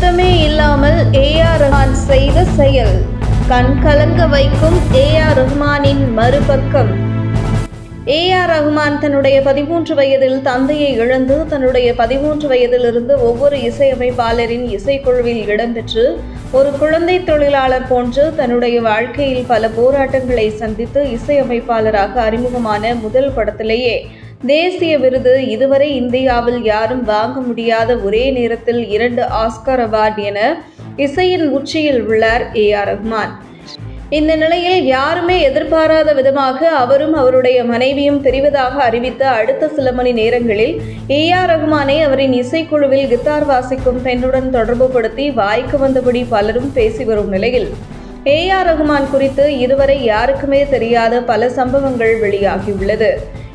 சத்தமே இல்லாமல் ஏ.ஆர். ரஹ்மான் செய்த செயல் கண் கலங்க வைக்கும் ஏ.ஆர். ரஹ்மானின் மறுபக்கம். ஏ.ஆர். ரஹ்மான் தன்னுடைய 13 வயதில் தந்தையை இழந்து தன்னுடைய 13 வயதிலிருந்து ஒவ்வொரு இசையமைப்பாளரின் இசைக்குழுவில் இடம்பெற்று ஒரு குழந்தை தொழிலாளர் போன்று தன்னுடைய வாழ்க்கையில் பல போராட்டங்களை சந்தித்து இசையமைப்பாளராக அறிமுகமான முதல் படத்திலேயே தேசிய விருது இதுவரை இந்தியாவில் யாரும் வாங்க முடியாத ஒரே நேரத்தில் 2 ஆஸ்கார் அவார்ட் என இசையின் உச்சியில் உள்ளார் ஏ.ஆர். ரஹ்மான். இந்த நிலையில் யாருமே எதிர்பாராத விதமாக அவரும் அவருடைய மனைவியும் பிரிவதாக அறிவித்த அடுத்த சில மணி நேரங்களில் ஏ.ஆர். ரஹ்மானை அவரின் இசைக்குழுவில் கித்தார் வாசிக்கும் பெண்ணுடன் தொடர்புபடுத்தி வாய்க்கு வந்தபடி பலரும் பேசி வரும் நிலையில் ஏ.ஆர். ரஹ்மான் குறித்து இதுவரை யாருக்குமே தெரியாத பல சம்பவங்கள் வெளியாகியுள்ளது.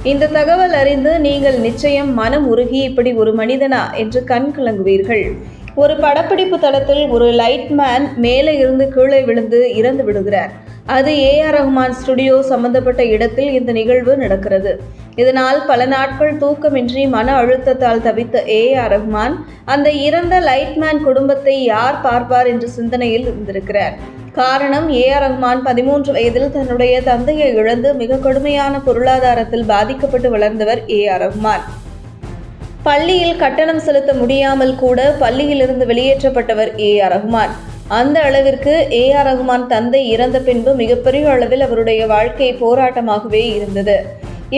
இந்த தகவல் அறிந்து நீங்கள் நிச்சயம் மனம் உருகி இப்படி ஒரு மனிதனா என்று கண் கலங்குவீர்கள். ஒரு படப்பிடிப்பு தளத்தில் ஒரு லைட்மேன் மேலே இருந்து கீழே விழுந்து இறந்து விடுகிறார். அது ஏ.ஆர். ரஹ்மான் ஸ்டுடியோ சம்பந்தப்பட்ட இடத்தில் இந்த நிகழ்வு நடக்கிறது. இதனால் பல நாட்கள் தூக்கமின்றி மன அழுத்தத்தால் தவித்த ஏ.ஆர். ரஹ்மான் அந்த இறந்த லைட்மேன் குடும்பத்தை யார் பார்ப்பார் என்ற சிந்தனையில் இருந்திருக்கிறார். காரணம், ஏ.ஆர். ரஹ்மான் 13 வயதில் தன்னுடைய தந்தையை இழந்து மிக கடுமையான பொருளாதாரத்தில் பாதிக்கப்பட்டு வளர்ந்தவர் ஏ.ஆர். ரஹ்மான். பள்ளியில் கட்டணம் செலுத்த முடியாமல் கூட பள்ளியிலிருந்து வெளியேற்றப்பட்டவர் ஏ.ஆர். ரஹ்மான். அந்த அளவிற்கு ஏ.ஆர். ரஹ்மான் தந்தை இறந்த பின்பு மிகப்பெரிய அளவில் அவருடைய வாழ்க்கை போராட்டமாகவே இருந்தது.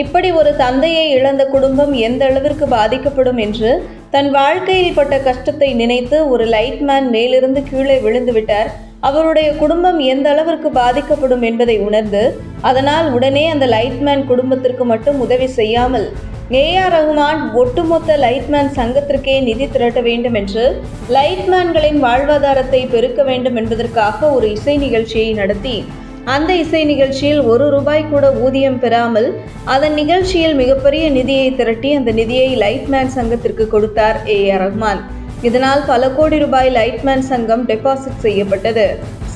இப்படி ஒரு தந்தையை இழந்த குடும்பம் எந்த அளவிற்கு பாதிக்கப்படும் என்று தன் வாழ்க்கையில் பட்ட கஷ்டத்தை நினைத்து ஒரு லைட்மேன் மேலிருந்து கீழே விழுந்து விட்டார். அவருடைய குடும்பம் எந்த அளவிற்கு பாதிக்கப்படும் என்பதை உணர்ந்து அதனால் உடனே அந்த லைட்மேன் குடும்பத்திற்கு மட்டும் உதவி செய்யாமல் ஏ.ஆர். ரஹ்மான் ஒட்டுமொத்த லைட்மேன் சங்கத்திற்கே நிதி திரட்ட வேண்டும் என்று லைட்மேன்களின் வாழ்வாதாரத்தை பெருக்க வேண்டும் என்பதற்காக ஒரு இசை நிகழ்ச்சியை நடத்தி அந்த இசை நிகழ்ச்சியில் ₹1 கூட ஊதியம் பெறாமல் அதன் நிகழ்ச்சியில் மிகப்பெரிய நிதியை திரட்டி அந்த நிதியை லைட்மேன் சங்கத்திற்கு கொடுத்தார் ஏ.ஆர். ரஹ்மான். இதனால் பல கோடி ரூபாய் லைட்மேன் சங்கம் டெபாசிட் செய்யப்பட்டது.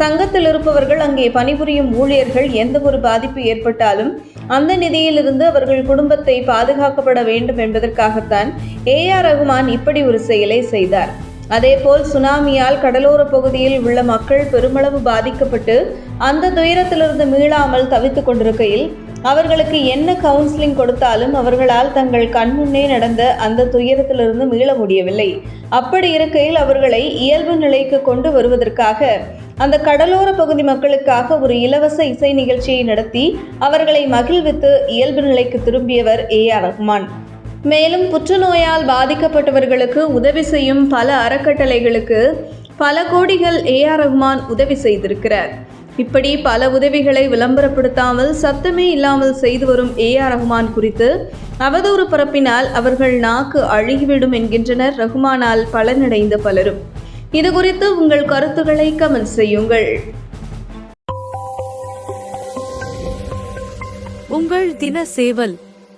சங்கத்தில் இருப்பவர்கள், அங்கே பணிபுரியும் ஊழியர்கள் எந்த ஒரு பாதிப்பு ஏற்பட்டாலும் அந்த நிதியிலிருந்து அவர்கள் குடும்பத்தை பாதுகாக்கப்பட வேண்டும் என்பதற்காகத்தான் ஏ.ஆர். ரஹ்மான் இப்படி ஒரு செயலை செய்தார். அதேபோல் சுனாமியால் கடலோர பகுதியில் உள்ள மக்கள் பெருமளவு பாதிக்கப்பட்டு அந்த துயரத்திலிருந்து மீளாமல் தவித்துக் கொண்டிருக்கையில் அவர்களுக்கு என்ன கவுன்சிலிங் கொடுத்தாலும் அவர்களால் தங்கள் கண்முன்னே நடந்த அந்த துயரத்திலிருந்து மீள முடியவில்லை. அப்படி இருக்கையில் அவர்களை இயல்பு நிலைக்கு கொண்டு வருவதற்காக அந்த கடலோர பகுதி மக்களுக்காக ஒரு இலவச இசை நிகழ்ச்சியை நடத்தி அவர்களை மகிழ்வித்து இயல்பு நிலைக்கு திரும்பியவர் ஏ.ஆர். ரஹ்மான். மேலும் புற்றுநோயால் பாதிக்கப்பட்டவர்களுக்கு உதவி செய்யும் பல அறக்கட்டளைகளுக்கு பல கோடிகள் ஏ.ஆர். ரஹ்மான் உதவி செய்திருக்கிறார். இப்படி பல உதவிகளை விளம்பரப்படுத்தாமல் சத்தமே இல்லாமல் செய்து வரும் ஏ.ஆர். ரஹ்மான் குறித்து அவதூறு பரப்பினால் அவர்கள் நாக்கு அழுகிவிடும் என்கின்றனர் ரஹ்மானால் பலனடைந்த பலரும். இது குறித்து உங்கள் கருத்துக்களை கமெண்ட் செய்யுங்கள். உங்கள் தின சேவல்